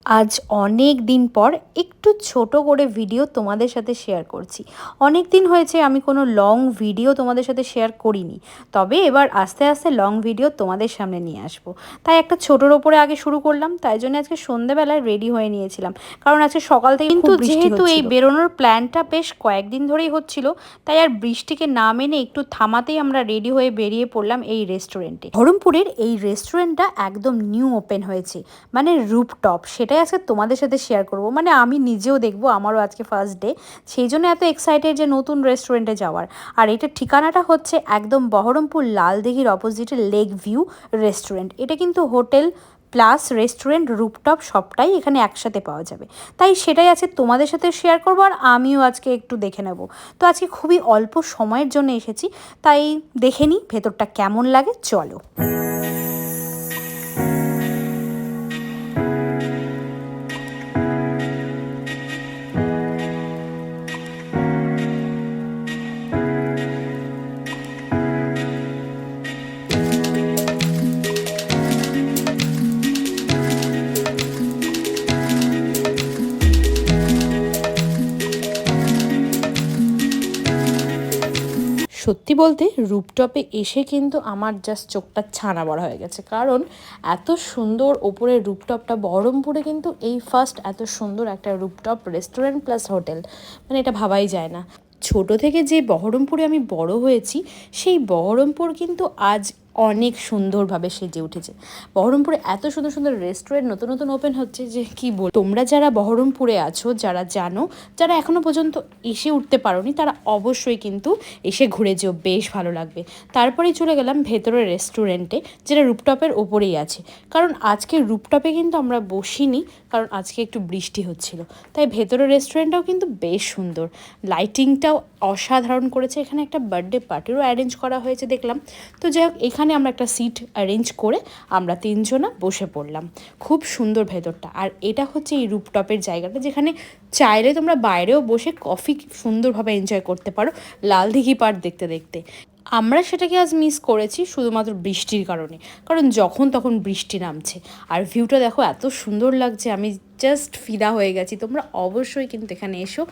আজ অনেক দিন পর একটু ছোট করে ভিডিও তোমাদের সাথে শেয়ার করছি। অনেক দিন হয়েছে আমি কোনো লং ভিডিও তোমাদের সাথে শেয়ার করিনি, তবে এবার আস্তে আস্তে লং ভিডিও তোমাদের সামনে নিয়ে আসবো। তাই একটা ছোটোর ওপরে আগে শুরু করলাম, তাই জন্য আজকে সন্ধ্যেবেলায় রেডি হয়ে নিয়েছিলাম, কারণ আজকে সকাল থেকে কিন্তু যেহেতু এই বেরোনোর প্ল্যানটা বেশ কয়েকদিন ধরেই হচ্ছিল, তাই আর বৃষ্টিকে না মেনে একটু থামাতেই আমরা রেডি হয়ে বেরিয়ে পড়লাম এই রেস্টুরেন্টে। বহরমপুরের এই রেস্টুরেন্টটা একদম নিউ ওপেন হয়েছে, মানে রুপটপ। সেটাই আজকে তোমাদের সাথে শেয়ার করব, মানে আমি নিজেও দেখবো, আমারও আজকে ফার্স্ট ডে, সেই জন্য এত এক্সাইটেড যে নতুন রেস্টুরেন্টে যাওয়ার। আর এটার ঠিকানাটা হচ্ছে একদম বহরমপুর লালদিঘির অপোজিটে লেক ভিউ রেস্টুরেন্ট। এটা কিন্তু হোটেল প্লাস রেস্টুরেন্ট রুপটপ সবটাই এখানে একসাথে পাওয়া যাবে, তাই সেটাই আছে তোমাদের সাথে শেয়ার করবো। আর আমিও আজকে একটু দেখে নেব। তো আজকে খুবই অল্প সময়ের জন্য এসেছি, তাই দেখে নিই ভেতরটা কেমন লাগে, চলো। সত্যি বলতে রুপটপে এসে কিন্তু আমার জাস্ট চোখটা ছানা বড়া হয়ে গেছে, কারণ এত সুন্দর ওপরের রুপটপটা। বহরমপুরে কিন্তু এই ফার্স্ট এত সুন্দর একটা রুপটপ রেস্টুরেন্ট প্লাস হোটেল, মানে এটা ভাবাই যায় না। ছোট থেকে যে বহরমপুরে আমি বড় হয়েছি, সেই বহরমপুর কিন্তু আজ অনেক সুন্দরভাবে সেজে উঠেছে। বহরমপুরে এত সুন্দর সুন্দর রেস্টুরেন্ট নতুন নতুন ওপেন হচ্ছে যে কি বল। তোমরা যারা বহরমপুরে আছো, যারা জানো, যারা এখনো পর্যন্ত এসে উঠতে পারোনি, তারা অবশ্যই কিন্তু এসে ঘুরে যেও, বেশ ভালো লাগবে। তারপরেই চলে গেলাম ভেতরের রেস্টুরেন্টে, যেটা রুপটপের ওপরেই আছে। কারণ আজকে রুপটপে কিন্তু আমরা বসিনি, কারণ আজকে একটু বৃষ্টি হচ্ছিল। তাই ভেতরের রেস্টুরেন্টটাও কিন্তু বেশ সুন্দর, লাইটিংটাও অসাধারণ করেছে। এখানে একটা বার্থডে পার্টিরও অ্যারেঞ্জ করা হয়েছে দেখলাম। তো যাই হোক, এখানে আমরা একটা সিট অ্যারেঞ্জ করে আমরা তিনজনা বসে পড়লাম। খুব সুন্দর ভেতরটা। আর এটা হচ্ছে এই রুপটপের জায়গাটা, যেখানে চাইলে তোমরা বাইরেও বসে কফি সুন্দরভাবে এনজয় করতে পারো লালদিঘি পাড় দেখতে দেখতে। আমরা সেটাকে আজ মিস করেছি শুধুমাত্র বৃষ্টির কারণে, কারণ যখন তখন বৃষ্টি নামছে। আর ভিউটা দেখো এত সুন্দর লাগছে, আমি জাস্ট ফিদা হয়ে গেছি। তোমরা অবশ্যই কিন্তু এখানে এসো।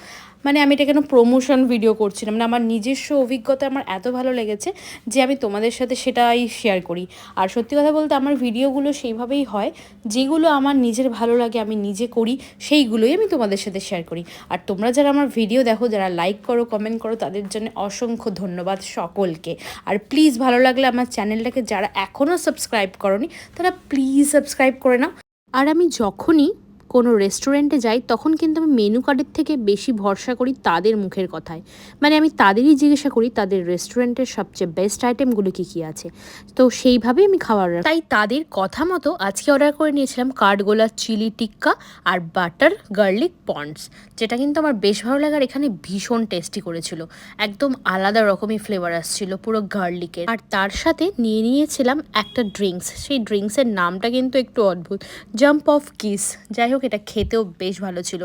মানে আমি এটা কেন প্রমোশন ভিডিও করছি না, মানে আমার নিজস্ব অভিজ্ঞতা আমার এত ভালো লেগেছে যে আমি তোমাদের সাথে সেটাই শেয়ার করি। আর সত্যি কথা বলতে আমার ভিডিওগুলো সেইভাবেই হয়, যেগুলো আমার নিজের ভালো লাগে, আমি নিজে করি, সেইগুলোই আমি তোমাদের সাথে শেয়ার করি। আর তোমরা যারা আমার ভিডিও দেখো, যারা লাইক করো, কমেন্ট করো, তাদের জন্য অসংখ্য ধন্যবাদ সকলকে। আর প্লিজ ভালো লাগলে আমার চ্যানেলটাকে যারা এখনও সাবস্ক্রাইব করোনি, তারা প্লিজ সাবস্ক্রাইব করে নাও। আর আমি যখনই কোনো রেস্টুরেন্টে যাই, তখন কিন্তু আমি মেনু কার্ডের থেকে বেশি ভরসা করি তাদের মুখের কথায়। মানে আমি তাদেরই জিজ্ঞাসা করি তাদের রেস্টুরেন্টের সবচেয়ে বেস্ট আইটেমগুলো কী কী আছে, তো সেইভাবেই আমি খাবার। তাই তাদের কথা মতো আজকে অর্ডার করে নিয়েছিলাম কাঠগোলা চিলি টিক্কা আর বাটার গার্লিক পন্ডস, যেটা কিন্তু আমার বেশ ভালো লাগে। আর এখানে ভীষণ টেস্টি করেছিল, একদম আলাদা রকমই ফ্লেভার আসছিল পুরো গার্লিকের। আর তার সাথে নিয়ে নিয়েছিলাম একটা ড্রিঙ্কস, সেই ড্রিঙ্কসের নামটা কিন্তু একটু অদ্ভুত, জাম্প অফ কিস। যাই হোক, এটা খেতেও বেশ ভালো ছিল,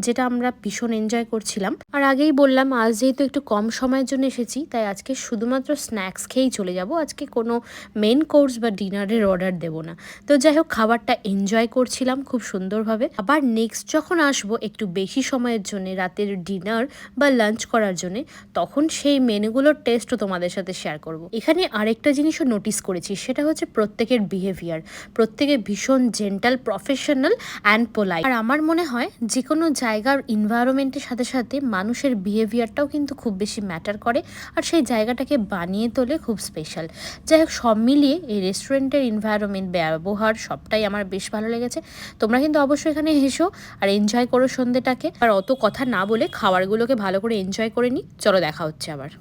যেটা আমরা ভীষণ এনজয় করছিলাম। আর আগেই বললাম, আজ যেহেতু একটু কম সময়ের জন্য এসেছি, তাই আজকে শুধুমাত্র স্ন্যাক্স খেয়েই চলে যাব। আজকে কোনো মেন কোর্স বা ডিনারের অর্ডার দেবো না। তো যাই হোক, খাবারটা এনজয় করছিলাম খুব সুন্দরভাবে। আবার নেক্সট যখন আসবো একটু বেশি সময়ের জন্য, রাতের ডিনার বা লাঞ্চ করার জন্য, তখন সেই মেনুগুলোর টেস্টও তোমাদের সাথে শেয়ার করব। এখানে আরেকটা জিনিসও নোটিস করেছি, সেটা হচ্ছে প্রত্যেকের বিহেভিয়ার। প্রত্যেকে ভীষণ জেন্টাল, প্রফেশনাল অ্যান্ড পোলাইট। আর আমার মনে হয় যে কোনো জায়গার ইনভায়রনমেন্টের সাথে সাথে মানুষের বিহেভিয়ারটাও কিন্তু খুব বেশি ম্যাটার করে, আর সেই জায়গাটাকে বানিয়ে তোলে খুব স্পেশাল। যাই হোক, সব মিলিয়ে এই রেস্টুরেন্টের ইনভায়রনমেন্ট, ব্যবহার সবটাই আমার বেশ ভালো লেগেছে। তোমরা কিন্তু অবশ্যই এখানে এসো আর এনজয় করো সন্ধ্যেটাকে। আর অত কথা না বলে খাবারগুলোকে ভালো করে এনজয় করে নিই। চলো, দেখা হচ্ছে আবার।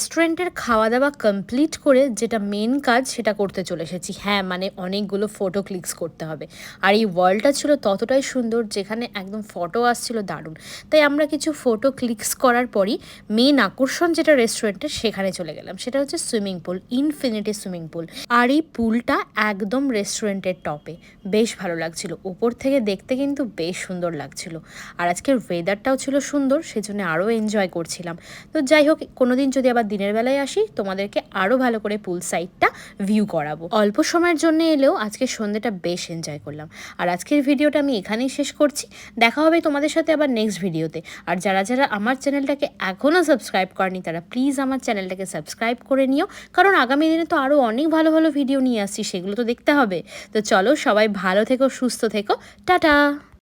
রেস্টুরেন্টের খাওয়া দাওয়া কমপ্লিট করে যেটা মেন কাজ সেটা করতে চলে এসেছি। হ্যাঁ, মানে অনেকগুলো ফটো ক্লিকস করতে হবে। আর এই ওয়ালটা ছিল ততটাই সুন্দর, যেখানে একদম ফটো আসছিল দারুণ। তাই আমরা কিছু ফটো ক্লিকস করার পরই মেন আকর্ষণ যেটা রেস্টুরেন্টের সেখানে চলে গেলাম। সেটা হচ্ছে swimming pool, infinity swimming pool. আর এই পুলটা একদম রেস্টুরেন্টের টপে, বেশ ভালো লাগছিল। ওপর থেকে দেখতে কিন্তু বেশ সুন্দর লাগছিল। আর আজকের ওয়েদারটাও ছিল সুন্দর, সেজন্য আরও এনজয় করছিলাম। তো যাই হোক, কোনোদিন যদি আবার দিনের বেলায় আসি তোমাদেরকে আরও ভালো করে পুল সাইডটা ভিউ করাবো। অল্প সময়ের জন্য এলেও আজকে সন্ধ্যেটা বেশ এনজয় করলাম। আর আজকের ভিডিওটা আমি এখানেই শেষ করছি। দেখা হবে তোমাদের সাথে আবার নেক্সট ভিডিওতে। আর যারা যারা আমার চ্যানেলটাকে এখনও সাবস্ক্রাইব করেনি তারা প্লিজ আমার চ্যানেলটাকে সাবস্ক্রাইব করে নিও, কারণ আগামী দিনে তো আরও অনেক ভালো ভালো ভিডিও নিয়ে আসছি, সেগুলো তো দেখতে হবে। তো চলো, সবাই ভালো থেকো, সুস্থ থেকো, টাটা।